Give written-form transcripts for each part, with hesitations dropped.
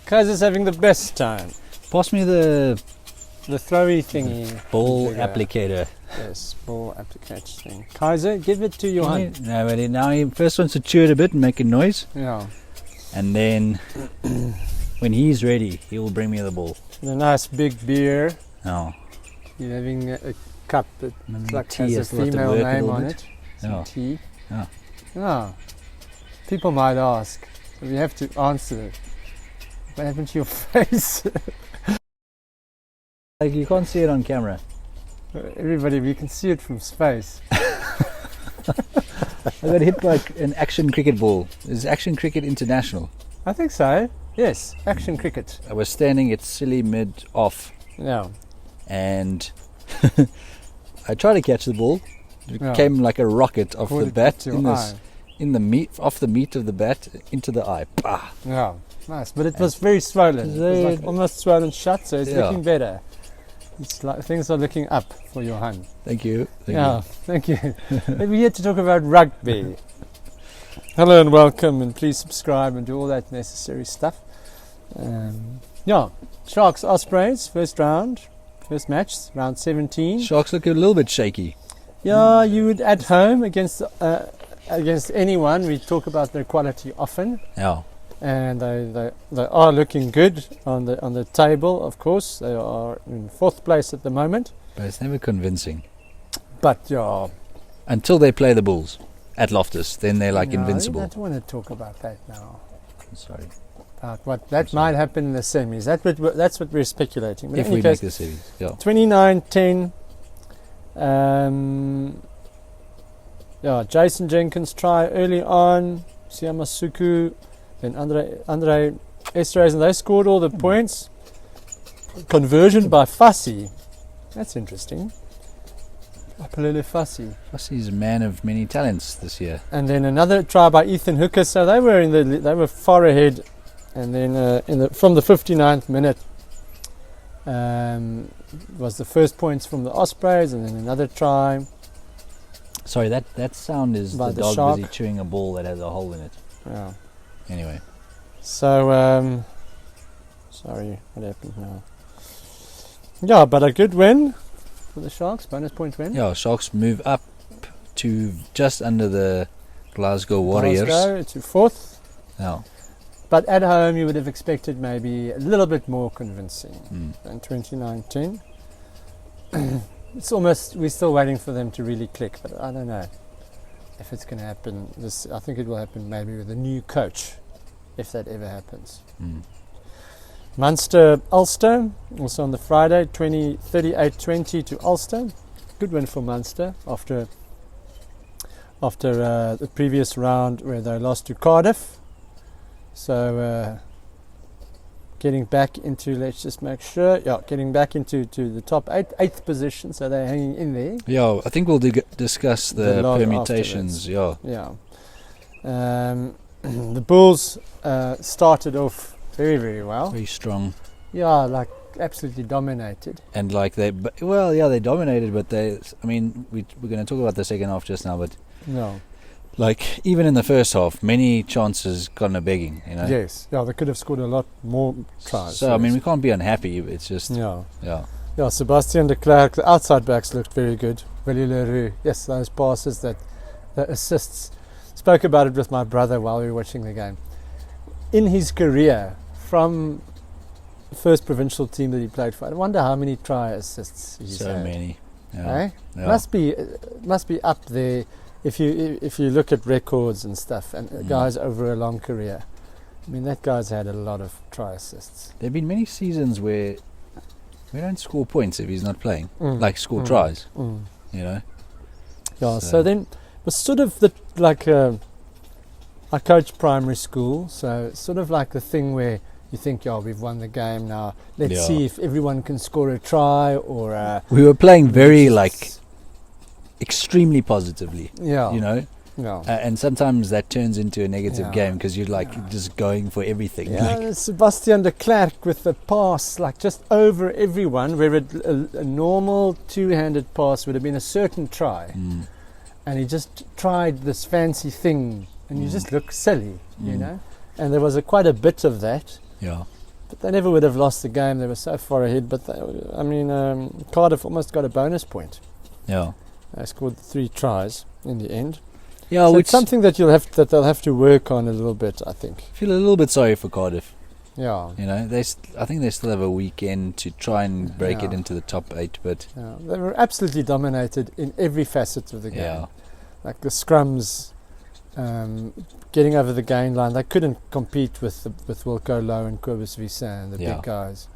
Kaiser's having the best time. Pass me the throwy thingy. ball applicator. Yes, ball applicator thing. Kaiser, give it to Johan. No, but now he first wants to chew it a bit and make a noise. Yeah. And then when he's ready, he will bring me the ball. And a nice big beer. Oh. You're having a cup that like tea has a has to female work a name little on bit. it. Yeah. Tea. Yeah. Yeah. People might ask. But you have to answer it. What happened to your face? Like you can't see it on camera. Everybody, we can see it from space. I got hit by an action cricket ball. Is action cricket international? I think so. Yes, action cricket. I was standing at silly mid off Yeah. and I tried to catch the ball. It Yeah. came like a rocket off Caught the it bat to your eye. in the meat off the meat of the bat into the eye. Bah. Yeah, nice. But it was very swollen. It was like almost swollen shut, so it's looking better. It's like things are looking up for Johan. Thank you. Thank you. We're here to talk about rugby. Hello and welcome, and please subscribe and do all that necessary stuff. Sharks Ospreys, first match, round 17. Sharks look a little bit shaky. Yeah, you would at home against anyone. We talk about their quality often. Yeah. And they are looking good on the table. Of course, they are in 4th place at the moment. But it's never convincing. But yeah, until they play the Bulls at Loftus, then they're like invincible. I don't want to talk about that now. I'm sorry. About what that might happen in the semis. That's what we're speculating. But if we make the series, yeah. 29-10. Jason Jenkins try early on. Siamasuku. Then Andre Esterhazy, and they scored all the points. Conversion by Fussy. That's interesting. Apolele Fussy. Fussy's a man of many talents this year. And then another try by Ethan Hooker. So they were far ahead. And then from the 59th minute was the first points from the Ospreys, and then another try. Sorry, that sound is by the dog shark. busy chewing a ball that has a hole in it. Yeah. Anyway. So, sorry, what happened now? Yeah, but a good win for the Sharks, bonus point win. Yeah, Sharks move up to just under the Glasgow Warriors. Glasgow to 4th. Yeah. But at home you would have expected maybe a little bit more convincing than 2019. It's almost, we're still waiting for them to really click, but I don't know if it's going to happen. I think it will happen maybe with a new coach, if that ever happens. Munster Ulster, also on the Friday, 38-20 to Ulster. Good win for Munster after the previous round where they lost to Cardiff. So getting back into, let's just make sure, getting back into the top 8th position, so they're hanging in there. Yeah, I think we'll discuss the permutations. Yeah. The Bulls started off very, very well. Very strong. Yeah, like absolutely dominated. And like they dominated, but we're going to talk about the second half just now, but no. Like even in the first half, many chances gone a begging, you know. Yes, they could have scored a lot more tries. So we can't be unhappy. It's just yeah. Sebastian de Klerk, the outside backs looked very good. Willie Leroux, yes, those passes, the assists. Spoke about it with my brother while we were watching the game. In his career, from the first provincial team that he played for, I wonder how many try assists he's had. So many. Yeah. Must be up there. If you look at records and stuff, and guys over a long career, I mean that guy's had a lot of try assists. There have been many seasons where we don't score points if he's not playing, like score tries, you know. Yeah. So then it was sort of I coached primary school, so it's sort of like the thing where you think, we've won the game now. Let's see if everyone can score a try or. We were playing very extremely positively, you know. And sometimes that turns into a negative game because you're just going for everything. Sebastian de Klerk with the pass just over everyone, where a normal two-handed pass would have been a certain try, and he just tried this fancy thing, and you just look silly, you know. And there was quite a bit of that. But they never would have lost the game. They were so far ahead. But Cardiff almost got a bonus point. Yeah. They scored 3 tries in the end. Yeah, so it's something that they'll have to work on a little bit, I think. I feel a little bit sorry for Cardiff. Yeah. You know, I think they still have a weekend to try and break it into the top 8, but they were absolutely dominated in every facet of the game. Yeah. Like the scrums, getting over the gain line, they couldn't compete with Wilco Lowe and Kobus Visan, the big guys.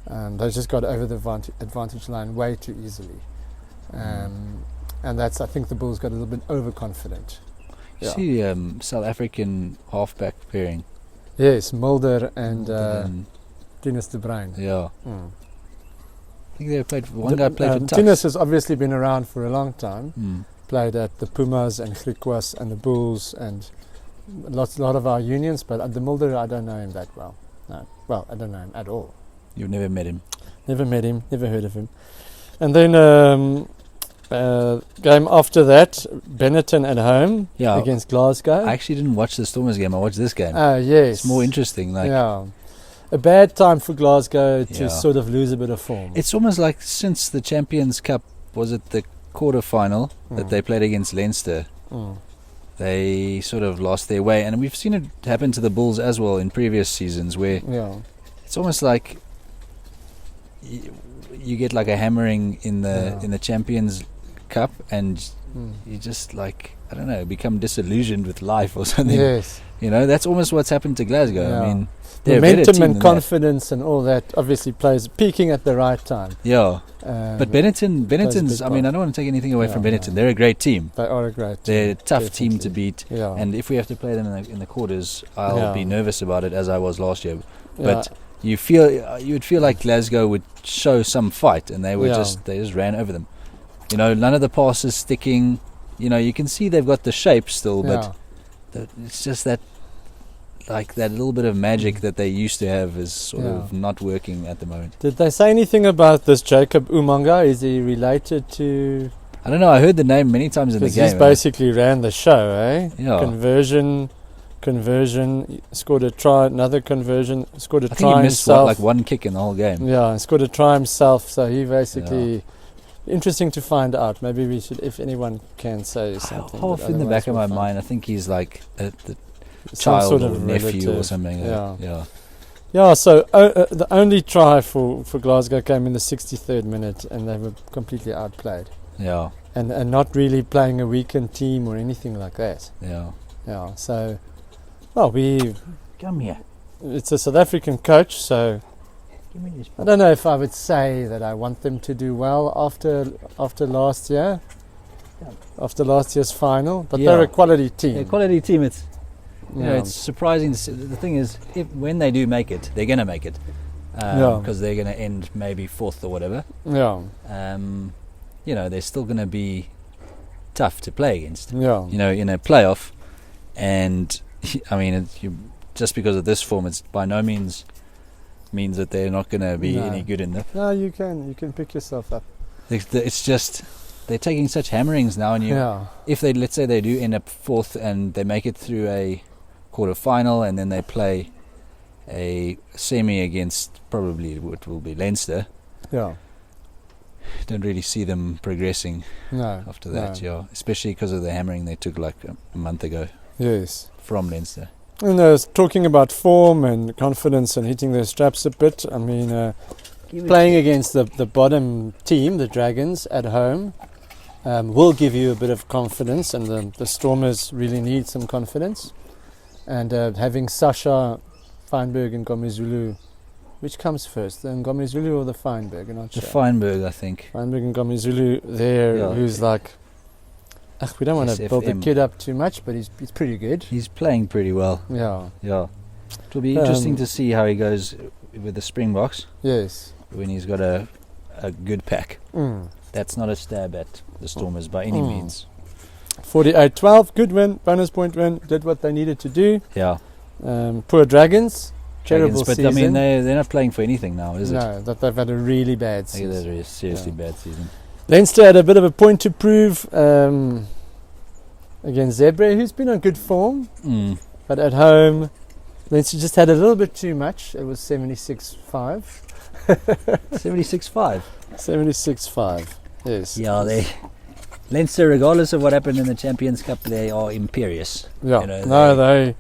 They just got over the advantage line way too easily. And I think the Bulls got a little bit overconfident. Yeah. See South African halfback pairing. Yes, Mulder and Dennis de Bruin. Yeah. I think one guy played for Tuks. Dennis has obviously been around for a long time. Played at the Pumas and Griquas and the Bulls and a lot of our unions, but the Mulder, I don't know him that well. No. Well, I don't know him at all. You've never met him? Never met him, never heard of him. And then game after that, Benetton at home against Glasgow. I actually didn't watch the Stormers game. I watched this game. Oh, yes. It's more interesting. A bad time for Glasgow to sort of lose a bit of form. It's almost like since the Champions Cup, was it the quarter-final that they played against Leinster, they sort of lost their way. And we've seen it happen to the Bulls as well in previous seasons where it's almost like you get like a hammering in the Champions Cup and you just like, I don't know, become disillusioned with life or something. Yes. You know, that's almost what's happened to Glasgow. Yeah. I mean, momentum and confidence and all that obviously plays peaking at the right time. Yeah. But Benetton's, I mean, I don't want to take anything away from Benetton. They're a great team. They are a great team. They're a tough team to beat. Yeah. And if we have to play them in the quarters, I'll be nervous about it, as I was last year. But you would feel like Glasgow would show some fight, and they just ran over them. You know, none of the passes sticking. You know, you can see they've got the shape still, but it's just that, like, that little bit of magic that they used to have is sort of not working at the moment. Did they say anything about this Jacob Umanga? Is he related to... I don't know, I heard the name many times in the game. Because he's basically ran the show, eh? Yeah. Conversion, scored a try, another conversion, scored a try himself. I think he missed like one kick in the whole game. Yeah, and scored a try himself, so he basically... Interesting to find out. Maybe we should, if anyone can say something. Half in the back of my mind, I think he's like the child sort of or nephew relative. Or something. Yeah, so the only try for Glasgow came in the 63rd minute, and they were completely outplayed. Yeah. And not really playing a weakened team or anything like that. Yeah. Yeah, so, well, come here. It's a South African coach, so I don't know if I would say that I want them to do well after last year, after last year's final, but they're a quality team. They're a quality team. It's it's surprising. The thing is, when they do make it, they're going to make it, because they're going to end maybe 4th or whatever. Yeah. You know, they're still going to be tough to play against. Yeah. You know, in a playoff, and I mean, just because of this form, it's by no means means that they're not going to be any good in that. No, you can pick yourself up. It's just they're taking such hammerings now, and if they, let's say they do end up 4th and they make it through a quarter-final, and then they play a semi against probably what will be Leinster. Yeah. Don't really see them progressing after that, especially because of the hammering they took like a month ago. Yes. From Leinster. And talking about form and confidence and hitting their straps a bit, I mean, playing against the bottom team, the Dragons, at home, will give you a bit of confidence, and the Stormers really need some confidence. And having Sasha, Feinberg and Ngomezulu, which comes first, the Ngomezulu or the Feinberg? I'm not sure. The Feinberg, I think. Feinberg and Ngomezulu there, who's like... we don't want to build the kid up too much, but he's pretty good. He's playing pretty well. Yeah. It'll be interesting to see how he goes with the Springboks. Yes. When he's got a good pack. That's not a stab at the Stormers by any means. 48-12, good win, bonus point win, did what they needed to do. Yeah. Poor Dragons, terrible but season. I mean, they're not playing for anything now, is it? No, that they've had a really bad season. They've had a seriously bad season. Leinster had a bit of a point to prove against Zebre, who's been on good form, but at home Leinster just had a little bit too much. It was 76-5. 76-5. 76-5. Yes. Yeah, Leinster, regardless of what happened in the Champions Cup, they are imperious. Yeah. You know,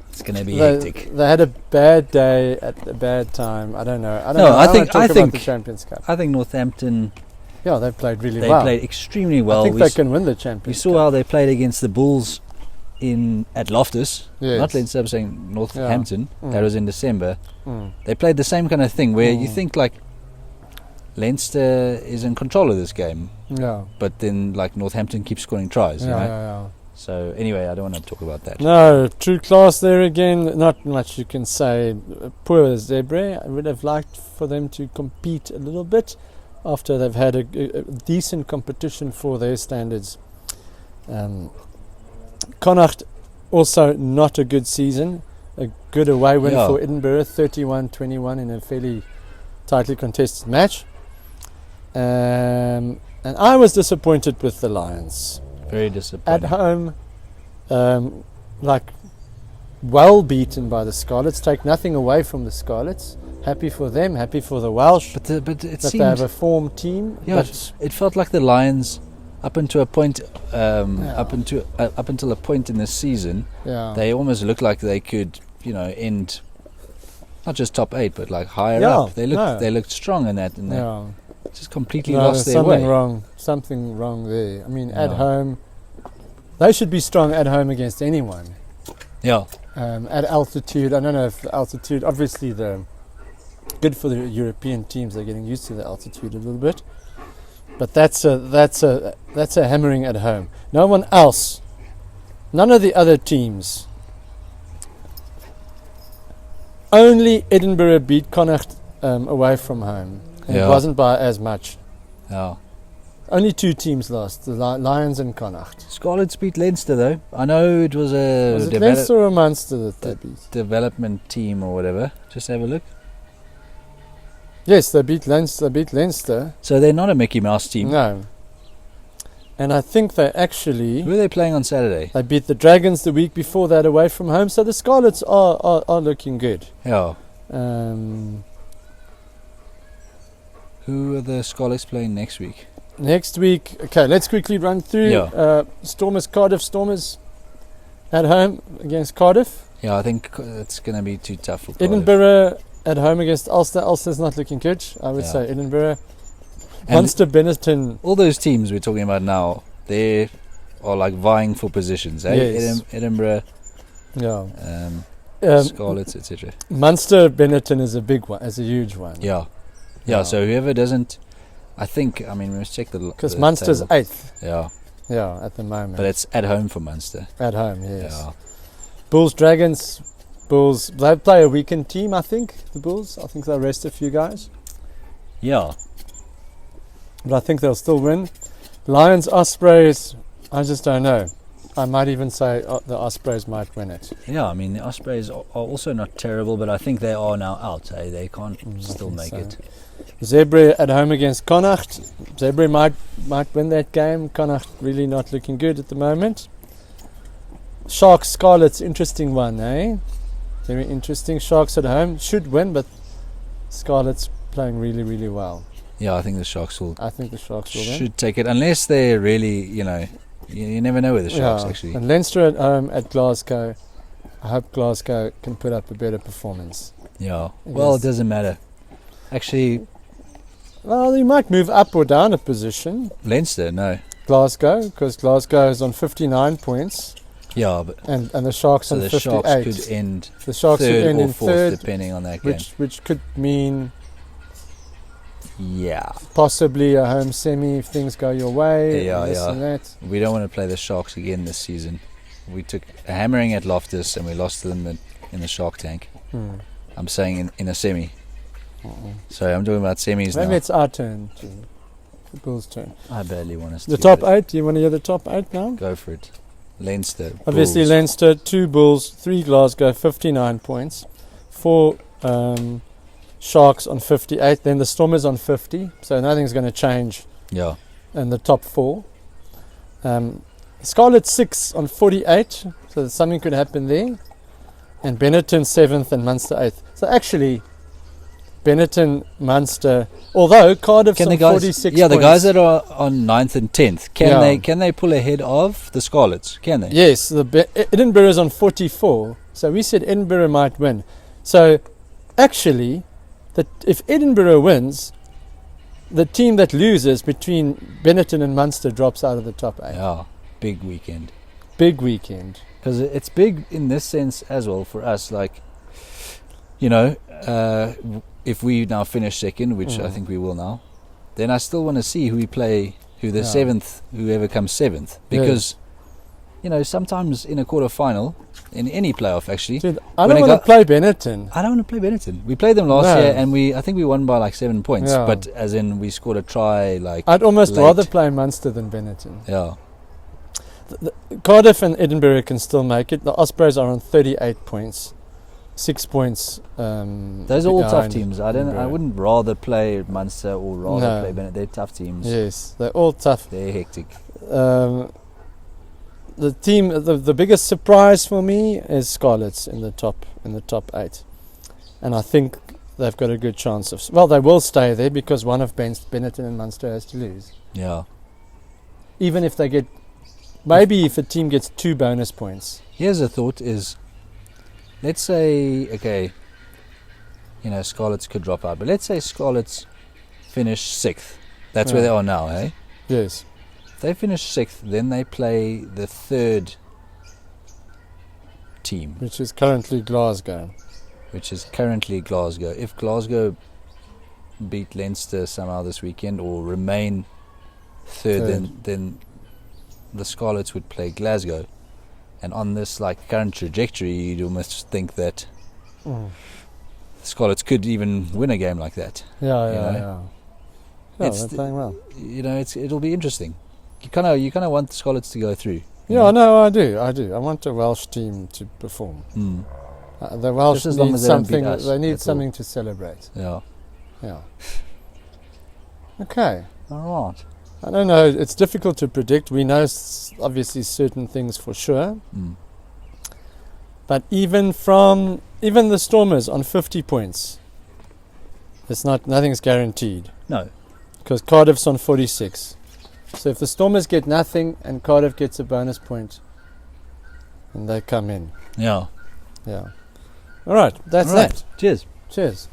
it's going to be hectic. They had a bad day at a bad time. I don't know. I think about the Champions Cup. I think Northampton. Yeah, they played really well. They played extremely well. I think they can win the Champions Cup. We saw how they played against the Bulls at Loftus. Yes. Not Leinster, I'm saying Northampton. Yeah. That was in December. They played the same kind of thing where you think like Leinster is in control of this game. Yeah. But then like Northampton keeps scoring tries. Yeah, you know? yeah. So anyway, I don't want to talk about that. No, true class there again. Not much you can say. Poor Zebre. I would have liked for them to compete a little bit after they've had a decent competition for their standards. Connacht also not a good season. A good away win for Edinburgh, 31-21 in a fairly tightly contested match. And I was disappointed with the Lions. Very disappointed. At home, well beaten by the Scarlets. Take nothing away from the Scarlets. Happy for them. Happy for the Welsh. But it that seemed they have a formed team. Yeah, but it felt like the Lions, up until a point, up until a point in the season, they almost looked like they could, end not just top 8, but like higher up. They looked strong in that, and they just completely lost their way. Something wrong there. I mean, at home, they should be strong at home against anyone. Yeah. At altitude, I don't know if the altitude. Obviously, good for the European teams. They're getting used to the altitude a little bit, but that's a hammering at home. No one else, none of the other teams. Only Edinburgh beat Connacht away from home. And it wasn't by as much. Yeah. Only 2 teams lost, the Lions and Connacht. Scarlets beat Leinster though. I know it was a... Was it Leinster or Munster that they beat? Development team or whatever. Just have a look. Yes, they beat Leinster. So they're not a Mickey Mouse team. No. And I think they actually... Who are they playing on Saturday? They beat the Dragons the week before that away from home. So the Scarlets are looking good. Yeah. Who are the Scarlets playing next week? Next week, okay, let's quickly run through. Cardiff Stormers at home against Cardiff. Yeah, I think it's going to be too tough for Cardiff. Edinburgh at home against Ulster. Ulster's not looking good, I would say. Edinburgh. Munster, Benetton. All those teams we're talking about now, they are like vying for positions. Yes. Edinburgh, Scarlets, etc. Munster, Benetton is a big one, is a huge one. Yeah. So whoever doesn't, I mean, let's check the because Munster's table. 8th. Yeah, at the moment. But it's at home for Munster. At home, yes. Yeah. Bulls, Dragons. Bulls, they play a weekend team, I think, the Bulls. I think they'll rest a few guys. Yeah. But I think they'll still win. Lions, Ospreys, I just don't know. I might even say the Ospreys might win it. Yeah, I mean, the Ospreys are also not terrible, but I think they are now out. They can't still make it. Zebre at home against Connacht. Zebre might win that game. Connacht really not looking good at the moment. Sharks, Scarlets, interesting one, eh? Very interesting. Sharks at home should win, but Scarlets playing really, really well. Yeah, I think the Sharks will. I think the Sharks will win. Should take it, unless they're really, you never know with the Sharks actually. And Leinster at home at Glasgow. I hope Glasgow can put up a better performance. Yeah. Well, it doesn't matter. Actually. Well, they might move up or down a position. Leinster, no. Glasgow, because Glasgow is on 59 points. Yeah, but and the Sharks on 58. So the Sharks could end. The Sharks third could end or in fourth, third, depending on that game. Which could mean. Yeah. Possibly a home semi if things go your way. Yeah. And that. We don't want to play the Sharks again this season. We took a hammering at Loftus and we lost them in the Shark Tank. I'm saying in a semi. So I'm talking about semis now. Maybe it's our turn. The Bulls' turn. I badly want us to. The top 8. Do you want to hear the top 8 now? Go for it. Leinster. Obviously, Bulls. Leinster, 2 Bulls, 3 Glasgow, 59 points. 4 Sharks on 58. Then the Stormers on 50. So nothing's going to change. Yeah. In the top 4. Scarlet 6 on 48. So something could happen there. and Benetton 7th and Munster 8th. So actually, Benetton, Munster, although Cardiff's on 46 points. Yeah, the guys that are on 9th and 10th, can they pull ahead of the Scarlets? Can they? Yes, Edinburgh is on 44. So we said Edinburgh might win. So actually, if Edinburgh wins, the team that loses between Benetton and Munster drops out of the top 8. Yeah, big weekend. Big weekend. Because it's big in this sense as well for us. Like, if we now finish second, which I think we will now, then I still want to see who we play, whoever comes 7th. Because, sometimes in a quarter-final, in any playoff actually... Dude, I don't want to play Benetton. I don't want to play Benetton. We played them last year and I think we won by like 7 points. Yeah. But as in we scored a try like... I'd almost late. rather play Munster than Benetton. Yeah. Cardiff and Edinburgh can still make it. The Ospreys are on 38 points. 6 points. Those are all tough teams. I wouldn't rather play Munster or rather play Bennett. They're tough teams. Yes, they're all tough. They're hectic. The team, the biggest surprise for me is Scarlets in the top 8, and I think they've got a good chance of. Well, they will stay there because one of Benetton and Munster has to lose. Yeah. Even if they get, maybe if a team gets 2 bonus points. Here's a thought: is let's say Scarlets could drop out, but let's say Scarlets finish 6th. That's where they are now, eh? Yes. If they finish 6th, then they play the 3rd team, which is currently Glasgow. If Glasgow beat Leinster somehow this weekend or remain 3rd, then the Scarlets would play Glasgow. And on this current trajectory, you'd almost think that Scarlets could even win a game like that. Yeah, they're playing well. It'll be interesting. You kind of want the Scarlets to go through. Yeah, no, I do. I want a Welsh team to perform. The Welsh need something. They need something to celebrate. Yeah. Okay. All right. I don't know. It's difficult to predict. We know obviously certain things for sure. But even the Stormers on 50 points, nothing's guaranteed. No. Because Cardiff's on 46. So if the Stormers get nothing and Cardiff gets a bonus point, then they come in. Yeah. All right. That's that. Cheers. Cheers.